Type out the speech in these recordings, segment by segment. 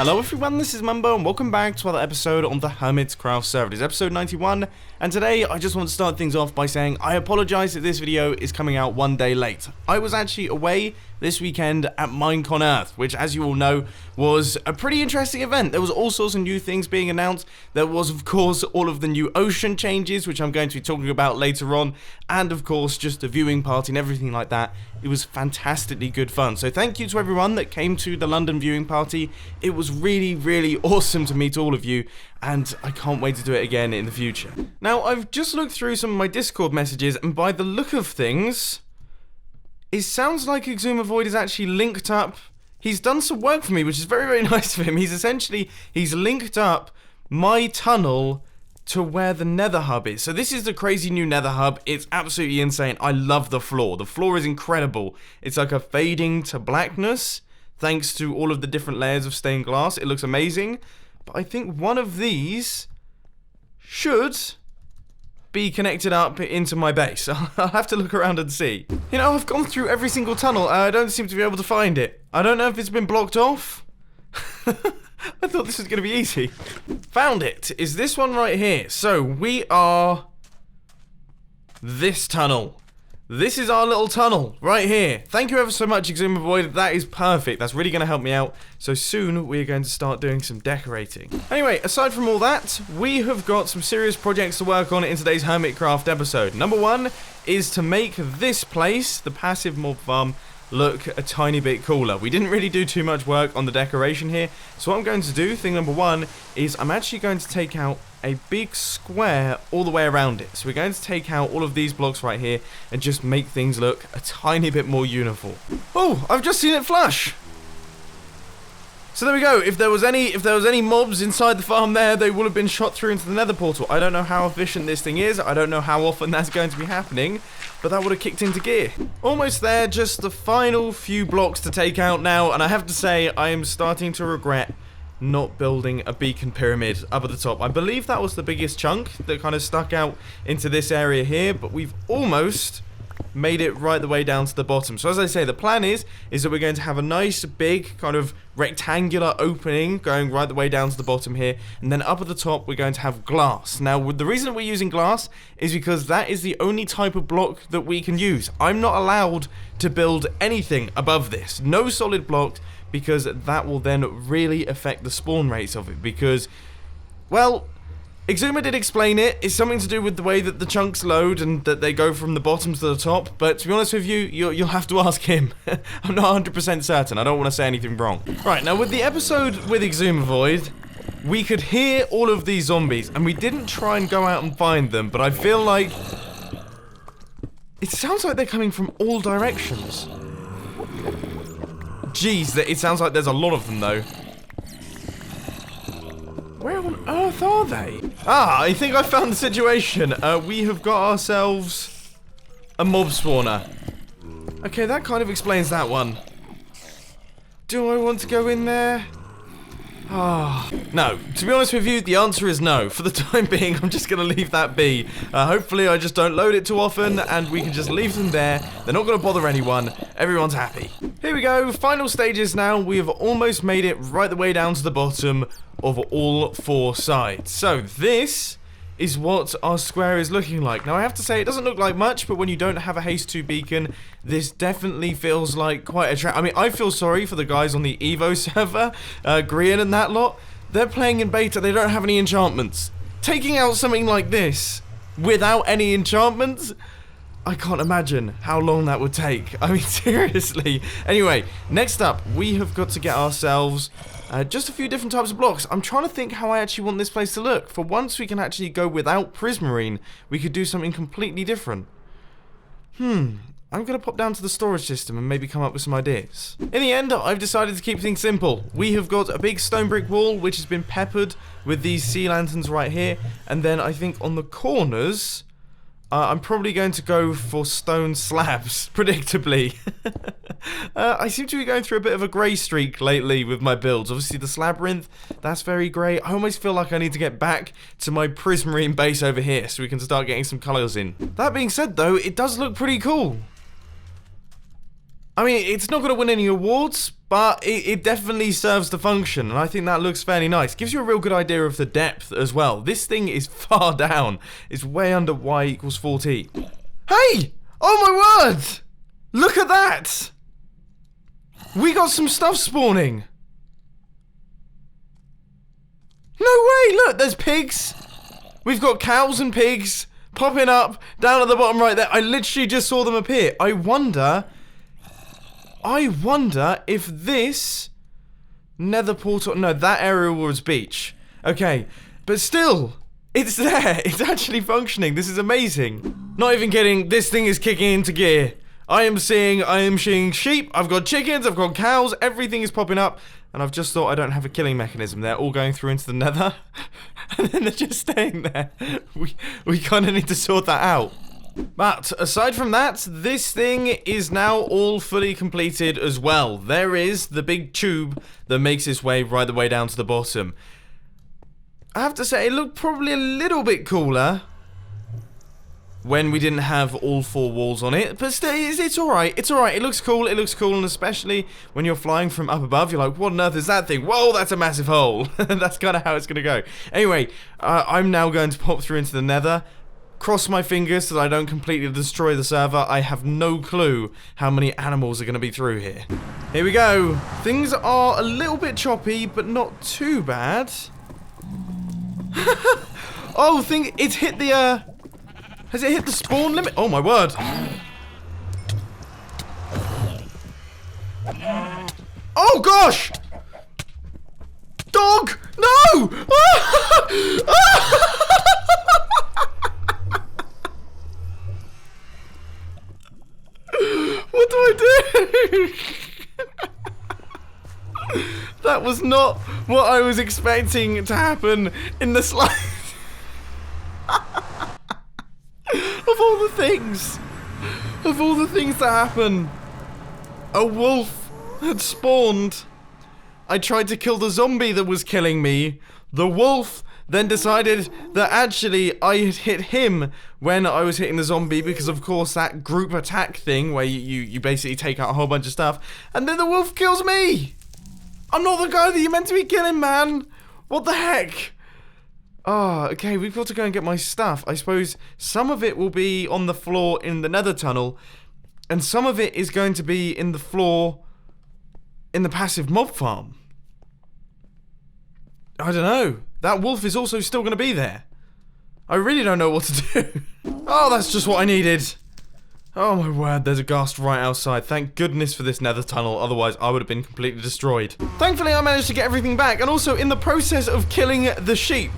Hello everyone, this is Mumbo and welcome back to another episode on the Hermitcraft server. It is episode 91 and today I just want to start things off by saying I apologise that this video is coming out one day late. I was actually away this weekend at Minecon Earth, which as you all know was a pretty interesting event. There was all sorts of new things being announced. There was of course all of the new ocean changes, which I'm going to be talking about later on, and of course just the viewing party and everything like that. It was fantastically good fun. So thank you to everyone that came to the London viewing party. It was really awesome to meet all of you, and I can't wait to do it again in the future. Now, I've just looked through some of my Discord messages, and by the look of things, it sounds like Exuma Void is actually linked up. He's done some work for me, which is very nice of him. He's linked up my tunnel to where the nether hub is. So this is the crazy new nether hub. It's absolutely insane. I love the floor. The floor is incredible. It's like a fading to blackness thanks to all of the different layers of stained glass. It looks amazing. But I think one of these should be connected up into my base. I'll have to look around and see. You know, I've gone through every single tunnel and I don't seem to be able to find it. I don't know if it's been blocked off. I thought this was going to be easy. Found it. Is this one right here. So we are this tunnel. This is our little tunnel right here. Thank you ever so much, Exuma Void. That is perfect. That's really going to help me out. So soon we're going to start doing some decorating. Anyway, aside from all that, we have got some serious projects to work on in today's Hermitcraft episode. Number one is to make this place, the passive mob farm, look a tiny bit cooler. We didn't really do too much work on the decoration here. So what I'm going to do, thing number one, is I'm actually going to take out a big square all the way around it. So we're going to take out all of these blocks right here and just make things look a tiny bit more uniform. Oh, I've just seen it flush. So there we go. If there was any mobs inside the farm there, they would have been shot through into the nether portal. I don't know how efficient this thing is. I don't know how often that's going to be happening, but that would have kicked into gear. Almost there, just the final few blocks to take out now, and I have to say I am starting to regret not building a beacon pyramid up at the top. I believe that was the biggest chunk that kind of stuck out into this area here, but we've almost made it right the way down to the bottom. So as I say, the plan is that we're going to have a nice big kind of rectangular opening going right the way down to the bottom here, and then up at the top we're going to have glass. Now the reason we're using glass is because that is the only type of block that we can use. I'm not allowed to build anything above this, no solid block, because that will then really affect the spawn rates of it, because, well, Exuma did explain it. It's something to do with the way that the chunks load and that they go from the bottom to the top. But to be honest with you, you'll have to ask him. I'm not 100% certain. I don't want to say anything wrong. Right, now with the episode with Exuma Void, we could hear all of these zombies. And we didn't try and go out and find them. But I feel like it sounds like they're coming from all directions. Jeez, it sounds like there's a lot of them though. Where on earth are they? Ah, I think I found the situation. We have got ourselves a mob spawner. Okay, that kind of explains that one. Do I want to go in there? Ah, no. To be honest with you, the answer is no. For the time being, I'm just going to leave that be. Hopefully, I just don't load it too often, and we can just leave them there. They're not going to bother anyone. Everyone's happy. Here we go. Final stages now. We have almost made it right the way down to the bottom of all four sides. So this is what our square is looking like. Now I have to say it doesn't look like much, but when you don't have a haste 2 beacon, this definitely feels like quite a I mean, I feel sorry for the guys on the Evo server, Grian and that lot. They're playing in beta, they don't have any enchantments. Taking out something like this without any enchantments, I can't imagine how long that would take. I mean, seriously. Anyway, next up, we have got to get ourselves just a few different types of blocks. I'm trying to think how I actually want this place to look. For once we can actually go without prismarine, we could do something completely different. I'm going to pop down to the storage system and maybe come up with some ideas. In the end, I've decided to keep things simple. We have got a big stone brick wall, which has been peppered with these sea lanterns right here. And then I think on the corners, I'm probably going to go for stone slabs, predictably. I seem to be going through a bit of a grey streak lately with my builds. Obviously the Slabyrinth, that's very grey. I almost feel like I need to get back to my prismarine base over here so we can start getting some colours in. That being said though, it does look pretty cool. I mean, it's not going to win any awards, but it definitely serves the function, and I think that looks fairly nice. Gives you a real good idea of the depth as well. This thing is far down. It's way under y equals 4t. Hey! Oh my word! Look at that! We got some stuff spawning. No way! Look, there's pigs. We've got cows and pigs popping up down at the bottom right there. I literally just saw them appear. I wonder if this nether portal... No, that area was beach. Okay, but still, it's there. It's actually functioning. This is amazing. Not even kidding. This thing is kicking into gear. I am seeing sheep. I've got chickens. I've got cows. Everything is popping up. And I've just thought I don't have a killing mechanism. They're all going through into the nether. And then they're just staying there. We kind of need to sort that out. But aside from that, this thing is now all fully completed as well. There is the big tube that makes its way right the way down to the bottom. I have to say, it looked probably a little bit cooler when we didn't have all 4 walls on it, but still, it's alright, it's alright, it looks cool, and especially when you're flying from up above, you're like, what on earth is that thing? Whoa, that's a massive hole. That's kind of how it's gonna go. Anyway, I'm now going to pop through into the nether. Cross my fingers so that I don't completely destroy the server. I have no clue how many animals are going to be through here. Here we go. Things are a little bit choppy, but not too bad. Oh, it's hit the, has it hit the spawn limit? Oh my word. Oh gosh! Dog! No! What do I do? That was not what I was expecting to happen in the slide. Of all the things that happen, a wolf had spawned. I tried to kill the zombie that was killing me. The wolf then decided that actually I had hit him when I was hitting the zombie, because of course that group attack thing where you basically take out a whole bunch of stuff, and then the wolf kills me. I'm not the guy that you're meant to be killing, man. What the heck? Oh, okay, we've got to go and get my stuff. I suppose some of it will be on the floor in the nether tunnel, and some of it is going to be in the floor in the passive mob farm. I don't know. That wolf is also still going to be there. I really don't know what to do. Oh, that's just what I needed. Oh my word, there's a ghast right outside. Thank goodness for this nether tunnel, otherwise I would have been completely destroyed. Thankfully, I managed to get everything back, and also in the process of killing the sheep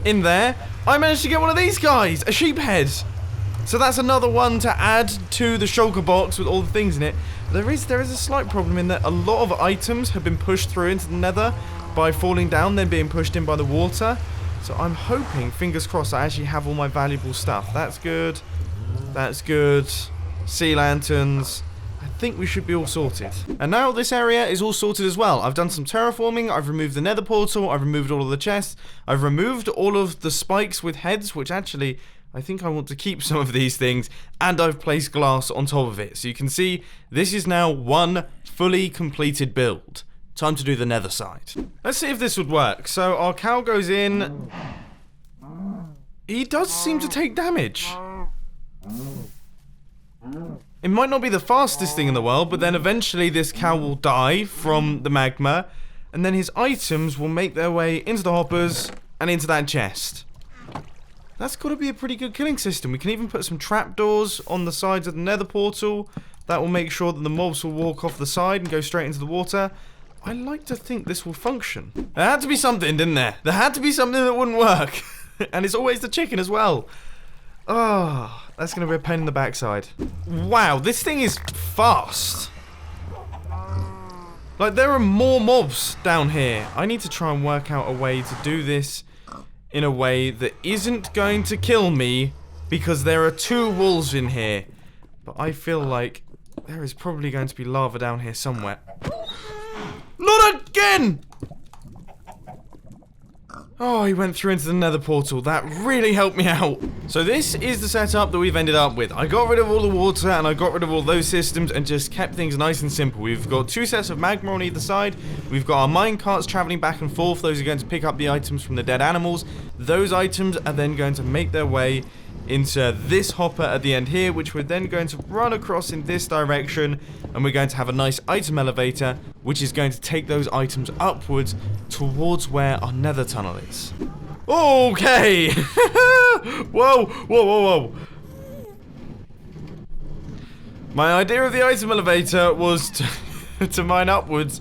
in there, I managed to get one of these guys, a sheep head. So that's another one to add to the shulker box with all the things in it. There is a slight problem in that a lot of items have been pushed through into the nether by falling down, then being pushed in by the water. So I'm hoping, fingers crossed, I actually have all my valuable stuff. That's good. That's good. Sea lanterns. I think we should be all sorted. And now this area is all sorted as well. I've done some terraforming. I've removed the nether portal. I've removed all of the chests. I've removed all of the spikes with heads, which actually I think I want to keep some of these things. And I've placed glass on top of it. So you can see this is now one fully completed build. Time to do the nether side. Let's see if this would work. So our cow goes in. He does seem to take damage. It might not be the fastest thing in the world, but then eventually this cow will die from the magma, and then his items will make their way into the hoppers and into that chest. That's got to be a pretty good killing system. We can even put some trapdoors on the sides of the nether portal. That will make sure that the mobs will walk off the side and go straight into the water. I like to think this will function. There had to be something, didn't there? There had to be something that wouldn't work. And it's always the chicken as well. Oh, that's going to be a pain in the backside. Wow, this thing is fast. Like, there are more mobs down here. I need to try and work out a way to do this in a way that isn't going to kill me, because there are 2 wolves in here. But I feel like there is probably going to be lava down here somewhere. Not again! Oh, he went through into the nether portal. That really helped me out. So this is the setup that we've ended up with. I got rid of all the water and I got rid of all those systems and just kept things nice and simple. We've got 2 sets of magma on either side. We've got our mine carts traveling back and forth. Those are going to pick up the items from the dead animals. Those items are then going to make their way into this hopper at the end here, which we're then going to run across in this direction, and we're going to have a nice item elevator, which is going to take those items upwards towards where our nether tunnel is. Okay! Whoa, whoa, whoa, whoa. My idea of the item elevator was to mine upwards,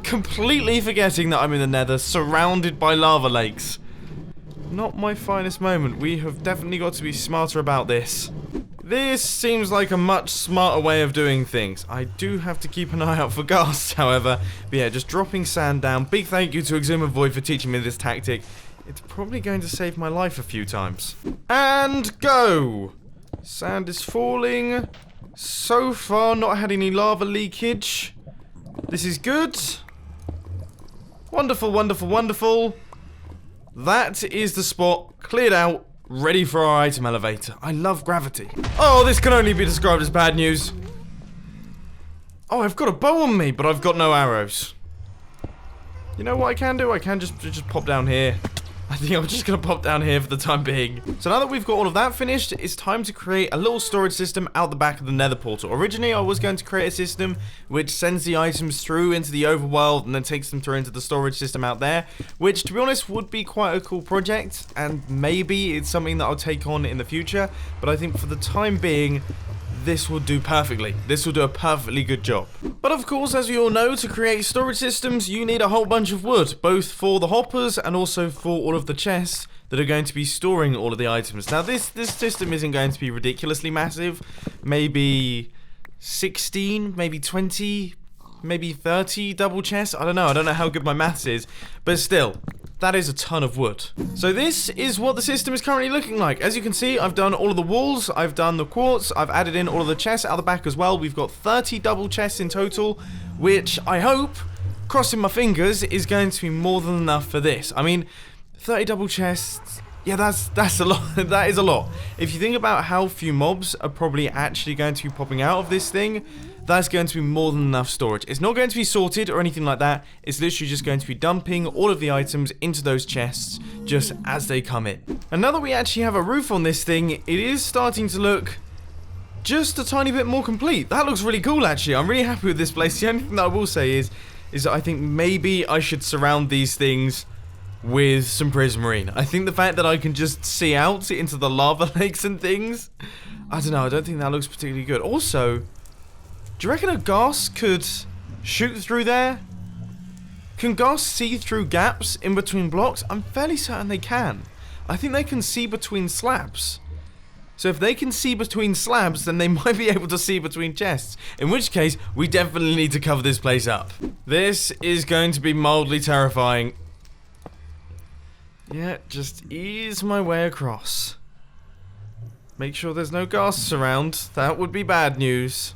completely forgetting that I'm in the nether, surrounded by lava lakes. Not my finest moment. We have definitely got to be smarter about this. This seems like a much smarter way of doing things. I do have to keep an eye out for ghasts, however. But yeah, just dropping sand down. Big thank you to Exuma Void for teaching me this tactic. It's probably going to save my life a few times. And go! Sand is falling. So far, not had any lava leakage. This is good. Wonderful, wonderful, wonderful. That is the spot, cleared out, ready for our item elevator. I love gravity. Oh, this can only be described as bad news. Oh, I've got a bow on me, but I've got no arrows. You know what I can do? I can just pop down here. I think I'm just going to pop down here for the time being. So now that we've got all of that finished, it's time to create a little storage system out the back of the nether portal. Originally, I was going to create a system which sends the items through into the overworld and then takes them through into the storage system out there, which, to be honest, would be quite a cool project, and maybe it's something that I'll take on in the future, but I think for the time being, this will do perfectly. This will do a perfectly good job. But of course, as we all know, to create storage systems, you need a whole bunch of wood, both for the hoppers and also for all of the chests that are going to be storing all of the items. Now, this system isn't going to be ridiculously massive. Maybe 16, maybe 20, maybe 30 double chests. I don't know how good my maths is, but still, that is a ton of wood. So this is what the system is currently looking like. As you can see, I've done all of the walls, I've done the quartz, I've added in all of the chests out the back as well. We've got 30 double chests in total, which I hope, crossing my fingers, is going to be more than enough for this. I mean, 30 double chests, yeah, that's a lot. That is a lot. If you think about how few mobs are probably actually going to be popping out of this thing, that's going to be more than enough storage. It's not going to be sorted or anything like that. It's literally just going to be dumping all of the items into those chests just as they come in. And now that we actually have a roof on this thing, it is starting to look just a tiny bit more complete. That looks really cool, actually. I'm really happy with this place. The only thing that I will say is that I think maybe I should surround these things with some prismarine. I think the fact that I can just see out into the lava lakes and things, I don't know, I don't think that looks particularly good. Also, do you reckon a ghast could shoot through there? Can ghasts see through gaps in between blocks? I'm fairly certain they can. I think they can see between slabs. So if they can see between slabs, then they might be able to see between chests. In which case, we definitely need to cover this place up. This is going to be mildly terrifying. Yeah, just ease my way across. Make sure there's no ghasts around. That would be bad news.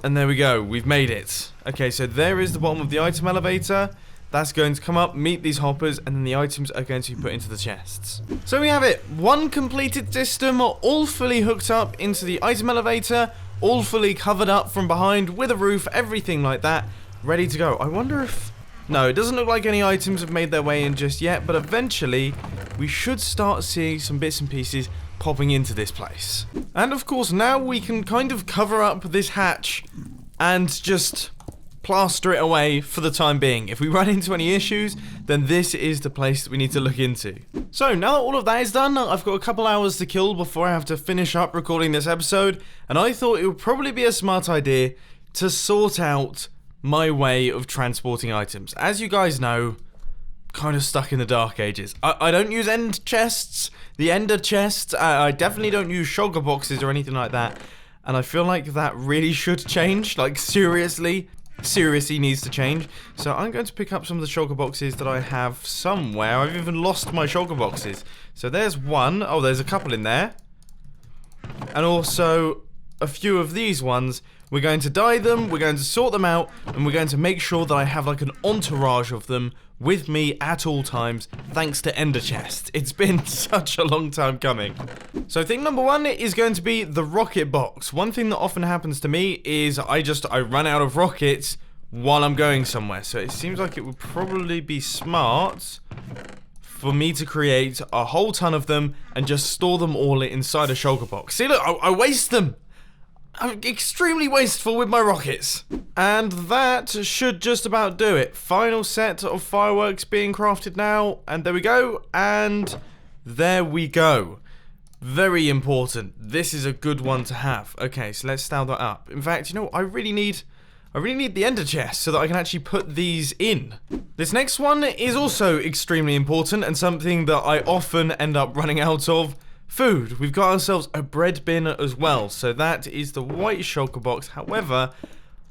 And there we go, we've made it. Okay, so there is the bottom of the item elevator. That's going to come up, meet these hoppers, and then the items are going to be put into the chests. So we have it, one completed system, all fully hooked up into the item elevator, all fully covered up from behind with a roof, everything like that, ready to go. I wonder if... No, it doesn't look like any items have made their way in just yet, but eventually we should start seeing some bits and pieces popping into this place. And of course, now we can kind of cover up this hatch and just plaster it away for the time being. If we run into any issues, then this is the place that we need to look into. So now that all of that is done, I've got a couple hours to kill before I have to finish up recording this episode, and I thought it would probably be a smart idea to sort out my way of transporting items. As you guys know, kind of stuck in the dark ages. I don't use end chests, the ender chests. I definitely don't use shulker boxes or anything like that. And I feel like that really should change. Like, seriously needs to change. So I'm going to pick up some of the shulker boxes that I have somewhere. I've even lost my shulker boxes. So there's one. Oh, there's a couple in there. And also a few of these ones. We're going to dye them, we're going to sort them out, and we're going to make sure that I have like an entourage of them with me at all times, thanks to ender chests. It's been such a long time coming. So thing number one is going to be the rocket box. One thing that often happens to me is I run out of rockets while I'm going somewhere. So it seems like it would probably be smart for me to create a whole ton of them and just store them all inside a shulker box. See, look, I waste them. I'm extremely wasteful with my rockets. And that should just about do it. Final set of fireworks being crafted now. And there we go. And there we go. Very important. This is a good one to have. Okay, so let's style that up. In fact, you know what? I really need the ender chest so that I can actually put these in. This next one is also extremely important and something that I often end up running out of. Food. We've got ourselves a bread bin as well. So that is the white shulker box. However,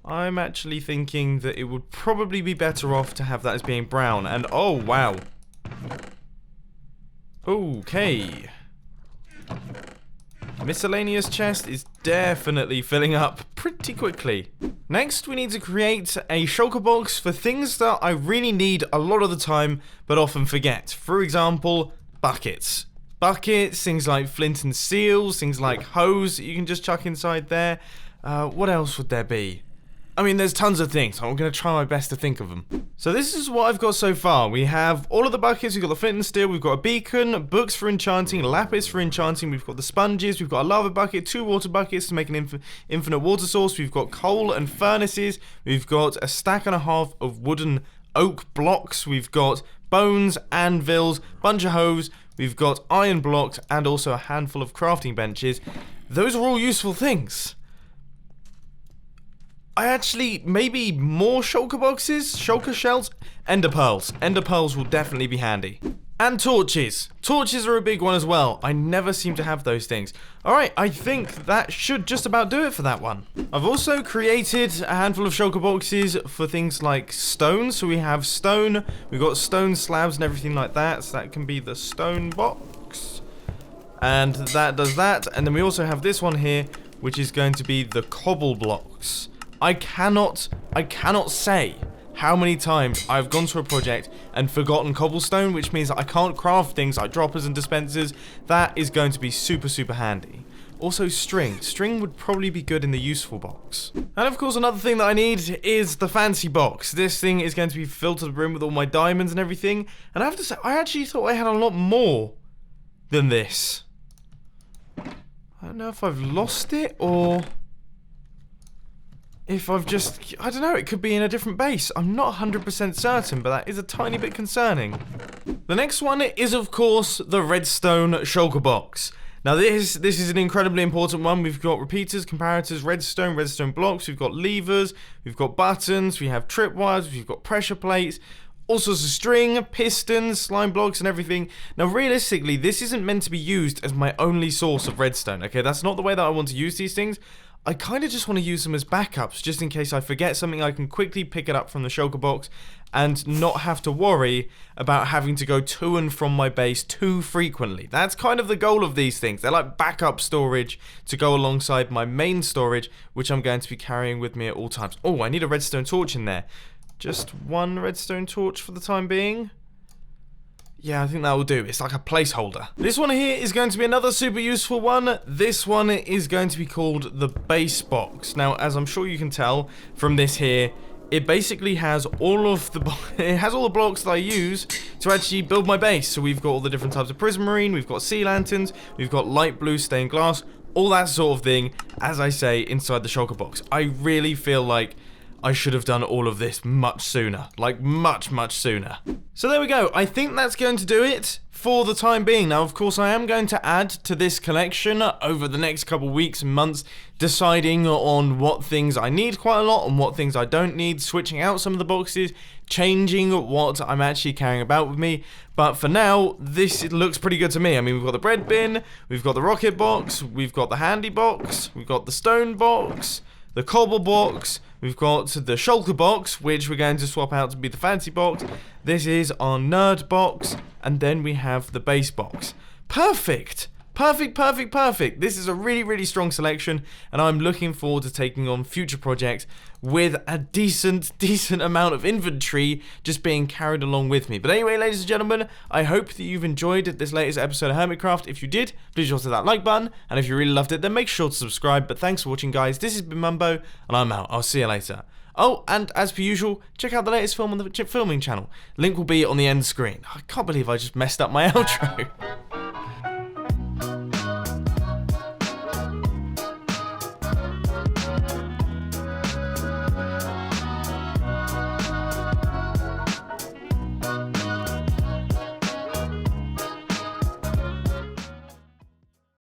I'm actually thinking that it would probably be better off to have that as being brown. And oh, wow. Okay. Miscellaneous chest is definitely filling up pretty quickly. Next, we need to create a shulker box for things that I really need a lot of the time, but often forget. For example, buckets. Buckets, things like flint and seals, things like hose that you can just chuck inside there. What else would there be? I mean, there's tons of things. I'm going to try my best to think of them. So this is what I've got so far. We have all of the buckets. We've got the flint and steel. We've got a beacon, books for enchanting, lapis for enchanting. We've got the sponges. We've got a lava bucket, 2 water buckets to make an infinite water source. We've got coal and furnaces. We've got a stack and a half of wooden oak blocks. We've got bones, anvils, bunch of hose. We've got iron blocks and also a handful of crafting benches. Those are all useful things. I actually, maybe more shulker boxes, shulker shells, ender pearls. Ender pearls will definitely be handy. And torches. Torches are a big one as well. I never seem to have those things. Alright, I think that should just about do it for that one. I've also created a handful of shulker boxes for things like stone. So we have stone, we've got stone slabs and everything like that. So that can be the stone box. And that does that. And then we also have this one here, which is going to be the cobble blocks. I cannot say how many times I've gone to a project and forgotten cobblestone, which means that I can't craft things like droppers and dispensers. That is going to be super, super handy. Also string. String would probably be good in the useful box. And of course another thing that I need is the fancy box. This thing is going to be filled to the brim with all my diamonds and everything. And I have to say, I actually thought I had a lot more than this. I don't know if I've lost it or if I've just, I don't know, it could be in a different base. I'm not 100% certain, but that is a tiny bit concerning. The next one is, of course, the Redstone Choker Box. Now, this is an incredibly important one. We've got repeaters, comparators, redstone blocks. We've got levers, we've got buttons, we have tripwires, we've got pressure plates, all sorts of string, pistons, slime blocks, and everything. Now, realistically, this isn't meant to be used as my only source of redstone, okay? That's not the way that I want to use these things. I kind of just want to use them as backups, just in case I forget something. I can quickly pick it up from the shulker box and not have to worry about having to go to and from my base too frequently. That's kind of the goal of these things. They're like backup storage to go alongside my main storage, which I'm going to be carrying with me at all times. Oh, I need a redstone torch in there. Just one redstone torch for the time being. Yeah, I think that will do. It's like a placeholder. This one here is going to be another super useful one. This one is going to be called the base box. Now, as I'm sure you can tell from this here, it basically has all the blocks that I use to actually build my base. So we've got all the different types of prismarine, we've got sea lanterns, we've got light blue stained glass, all that sort of thing, as I say, inside the shulker box. I really feel like I should have done all of this much sooner. Like, much sooner. So there we go. I think that's going to do it for the time being. Now, of course, I am going to add to this collection over the next couple weeks and months, deciding on what things I need quite a lot and what things I don't need, switching out some of the boxes, changing what I'm actually carrying about with me. But for now, it looks pretty good to me. I mean, we've got the bread bin, we've got the rocket box, we've got the handy box, we've got the stone box, the cobble box, we've got the shulker box, which we're going to swap out to be the fancy box. This is our nerd box, and then we have the base box. Perfect! Perfect, perfect, perfect. This is a really, really strong selection, and I'm looking forward to taking on future projects with a decent amount of inventory just being carried along with me. But anyway, ladies and gentlemen, I hope that you've enjoyed this latest episode of Hermitcraft. If you did, please also hit that like button, and if you really loved it, then make sure to subscribe. But thanks for watching, guys. This has been Mumbo, and I'm out. I'll see you later. Oh, and as per usual, check out the latest film on the filming channel. Link will be on the end screen. I can't believe I just messed up my outro.